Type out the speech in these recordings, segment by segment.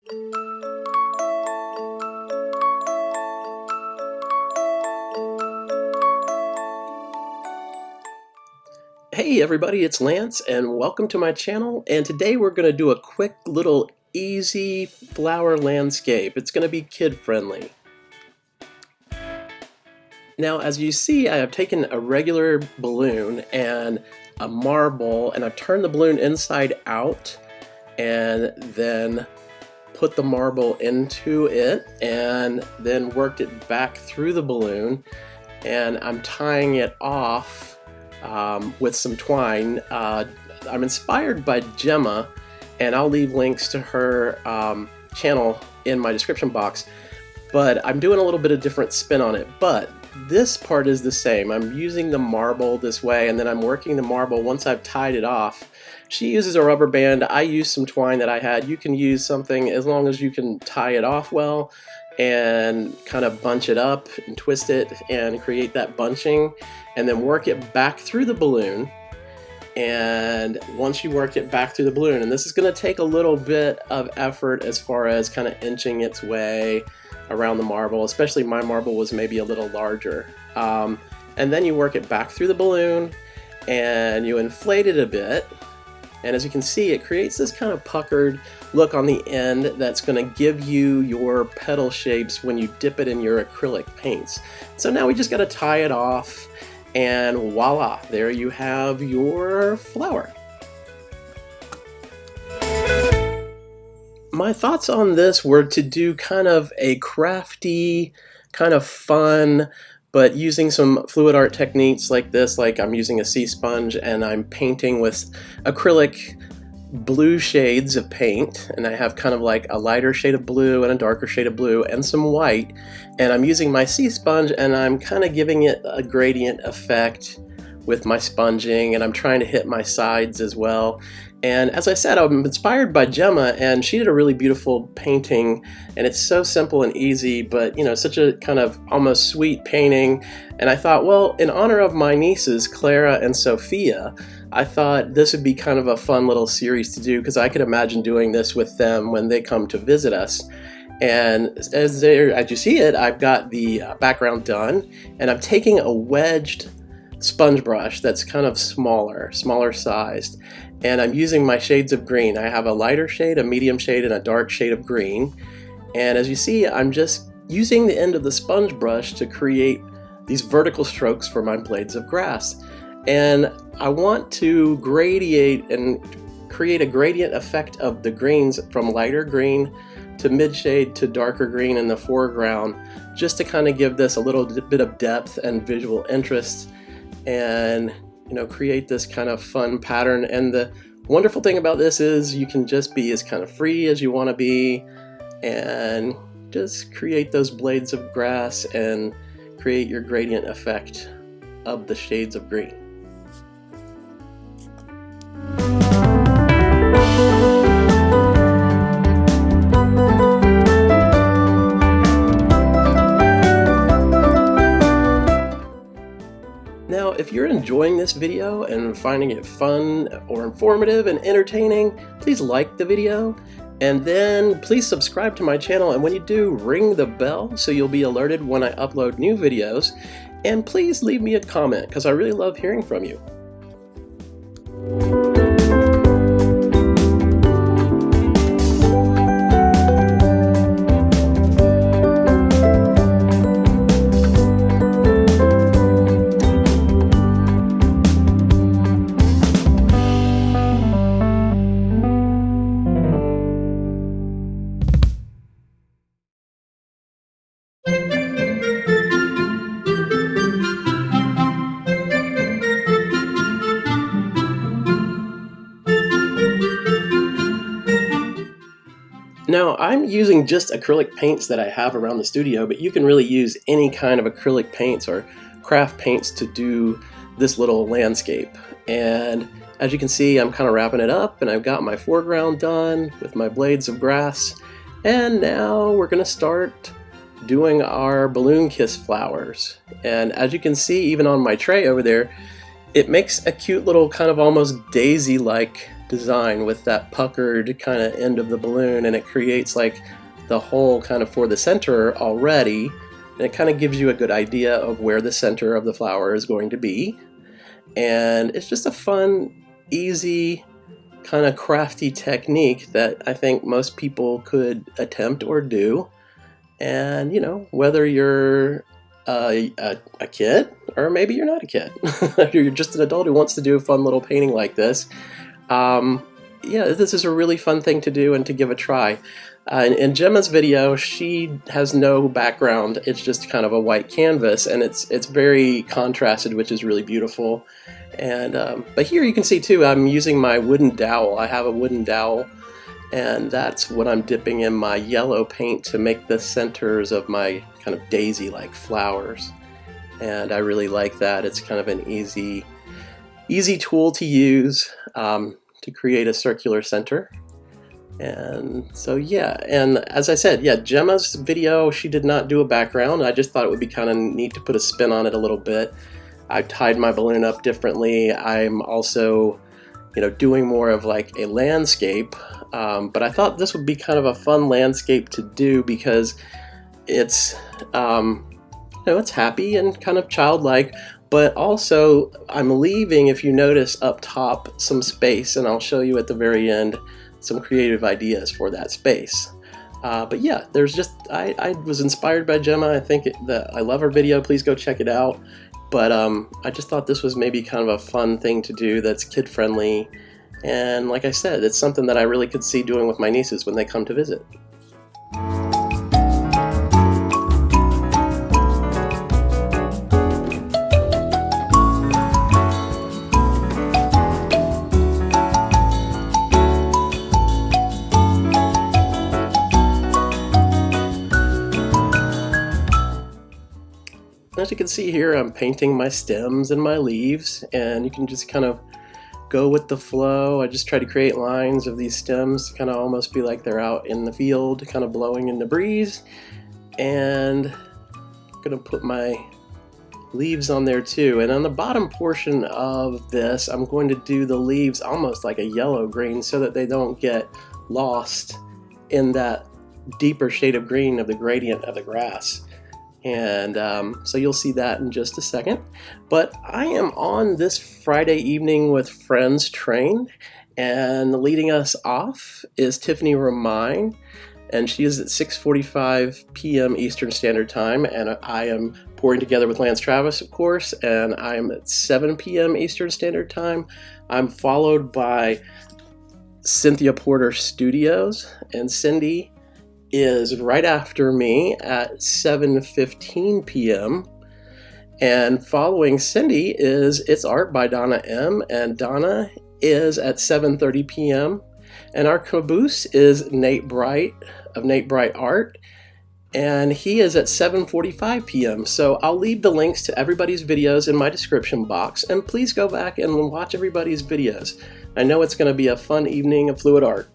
Hey everybody, it's Lance and welcome to my channel, and today we're going to do a quick little easy flower landscape. It's going to be kid friendly. Now as you see, I have taken a regular balloon and a marble and I've turned the balloon inside out and then put the marble into it and then worked it back through the balloon, and I'm tying it off with some twine. I'm inspired by Gemma, and I'll leave links to her channel in my description box, but I'm doing a little bit of different spin on it. But this part is the same. I'm using the marble this way, and then I'm working the marble once I've tied it off. She uses a rubber band. I use some twine that I had. You can use something as long as you can tie it off well and kind of bunch it up and twist it and create that bunching, and then work it back through the balloon. And once you work it back through the balloon, and this is going to take a little bit of effort as far as kind of inching its way around the marble, especially my marble was maybe a little larger, and then you work it back through the balloon and you inflate it a bit, and as you can see, it creates this kind of puckered look on the end that's going to give you your petal shapes when you dip it in your acrylic paints. So now we just got to tie it off, and voila, there you have your flower. My thoughts on this were to do kind of a crafty, kind of fun, but using some fluid art techniques like this, like I'm using a sea sponge and I'm painting with acrylic blue shades of paint, and I have kind of like a lighter shade of blue and a darker shade of blue and some white, and I'm using my sea sponge and I'm kind of giving it a gradient effect with my sponging, and I'm trying to hit my sides as well. And as I said, I'm inspired by Gemma, and she did a really beautiful painting, and it's so simple and easy, but you know, such a kind of almost sweet painting. And I thought, well, in honor of my nieces, Clara and Sophia, I thought this would be kind of a fun little series to do, because I could imagine doing this with them when they come to visit us. And as you see it, I've got the background done, and I'm taking a wedged sponge brush that's kind of smaller sized, and I'm using my shades of green. I have a lighter shade, a medium shade, and a dark shade of green. And as you see, I'm just using the end of the sponge brush to create these vertical strokes for my blades of grass. And I want to gradiate and create a gradient effect of the greens from lighter green to mid shade to darker green in the foreground, just to kind of give this a little bit of depth and visual interest, and you know, create this kind of fun pattern. And the wonderful thing about this is you can just be as kind of free as you want to be and just create those blades of grass and create your gradient effect of the shades of green. Now, if you're enjoying this video and finding it fun or informative and entertaining, please like the video, and then please subscribe to my channel, and when you do, ring the bell so you'll be alerted when I upload new videos, and please leave me a comment because I really love hearing from you. Now, I'm using just acrylic paints that I have around the studio, but you can really use any kind of acrylic paints or craft paints to do this little landscape. And as you can see, I'm kind of wrapping it up, and I've got my foreground done with my blades of grass. And now we're going to start doing our balloon kiss flowers. And as you can see, even on my tray over there, it makes a cute little kind of almost daisy-like design with that puckered kind of end of the balloon, and it creates like the hole kind of for the center already, and it kind of gives you a good idea of where the center of the flower is going to be. And it's just a fun, easy, kind of crafty technique that I think most people could attempt or do. And you know, whether you're a kid, or maybe you're not a kid, you're just an adult who wants to do a fun little painting like this, yeah, this is a really fun thing to do and to give a try. In Gemma's video, she has no background. It's just kind of a white canvas, and it's very contrasted, which is really beautiful. And but here you can see too, I'm using my wooden dowel. I have a wooden dowel, and that's what I'm dipping in my yellow paint to make the centers of my kind of daisy-like flowers. And I really like that. It's kind of an easy tool to use to create a circular center. And so yeah, and as I said, yeah, Gemma's video, she did not do a background. I just thought it would be kind of neat to put a spin on it a little bit. I tied my balloon up differently. I'm also, you know, doing more of like a landscape, but I thought this would be kind of a fun landscape to do because it's, you know, it's happy and kind of childlike, but also I'm leaving, if you notice up top, some space, and I'll show you at the very end some creative ideas for that space. But yeah, there's just, I was inspired by Gemma. I think I love her video. Please go check it out. But I just thought this was maybe kind of a fun thing to do that's kid-friendly. And like I said, it's something that I really could see doing with my nieces when they come to visit. As you can see here, I'm painting my stems and my leaves, and you can just kind of go with the flow. I just try to create lines of these stems to kind of almost be like they're out in the field, kind of blowing in the breeze. And I'm gonna put my leaves on there too. And on the bottom portion of this, I'm going to do the leaves almost like a yellow green so that they don't get lost in that deeper shade of green of the gradient of the grass. And so you'll see that in just a second. But I am on this Friday evening with Friends Train, and leading us off is Tiffany Remijn, and she is at 6:45 p.m. Eastern Standard Time, and I am pouring together with Travis, of course, and I am at 7 p.m. Eastern Standard Time. I'm followed by Cynthia Porter Studios, and Cindy is right after me at 7:15 p.m. And following Cindy is It's Art by DonnaM, and Donna is at 7:30 p.m. And our caboose is Nate Bright of Nate Bright Art, and he is at 7:45 p.m. So I'll leave the links to everybody's videos in my description box, and please go back and watch everybody's videos. I know it's going to be a fun evening of fluid art.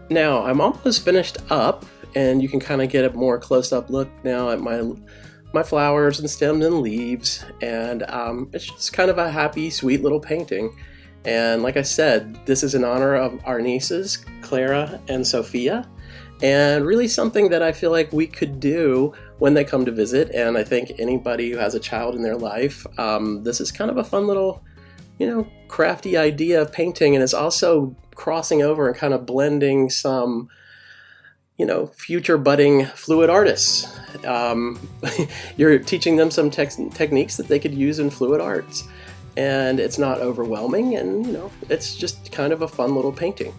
Now I'm almost finished up, and you can kind of get a more close-up look now at my my flowers and stems and leaves, and it's just kind of a happy, sweet little painting. And like I said, this is in honor of our nieces, Clara and Sophia, and really something that I feel like we could do when they come to visit. And I think anybody who has a child in their life, this is kind of a fun little, crafty idea of painting, and it's also crossing over and kind of blending some future budding fluid artists. You're teaching them some techniques that they could use in fluid arts, and it's not overwhelming, and it's just kind of a fun little painting.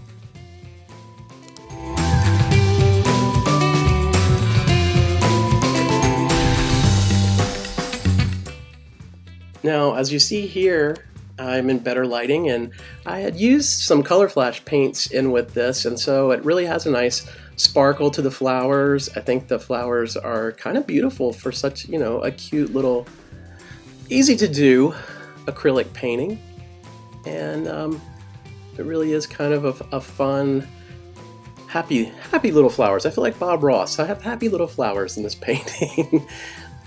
Now, as you see here, I'm in better lighting, and I had used some color flash paints in with this, and so it really has a nice sparkle to the flowers. I think the flowers are kind of beautiful for such, a cute little, easy to do acrylic painting. And it really is kind of a fun, happy little flowers. I feel like Bob Ross. I have happy little flowers in this painting.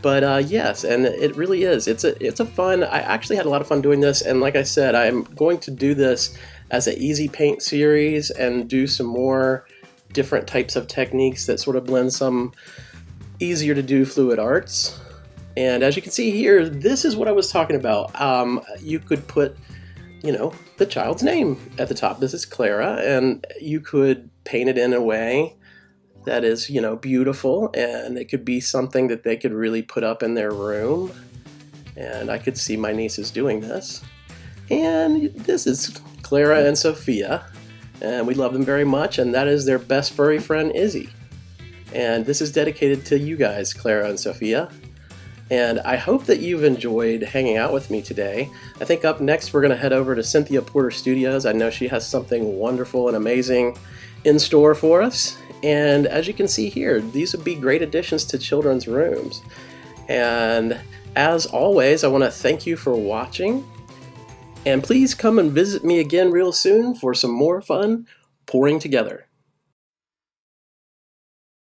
But yes, and it really is. It's a fun. I actually had a lot of fun doing this, and like I said, I'm going to do this as an easy paint series and do some more different types of techniques that sort of blend some easier to do fluid arts. And as you can see here, this is what I was talking about. You could put, the child's name at the top. This is Clara, and you could paint it in a way that is, beautiful, and it could be something that they could really put up in their room. And I could see my nieces doing this. And this is Clara and Sophia, and we love them very much, and that is their best furry friend, Izzy. And this is dedicated to you guys, Clara and Sophia. And I hope that you've enjoyed hanging out with me today. I think up next we're going to head over to Cynthia Porter Studios. I know she has something wonderful and amazing in store for us. And as you can see here, these would be great additions to children's rooms. And as always, I want to thank you for watching. And please come and visit me again real soon for some more fun pouring together.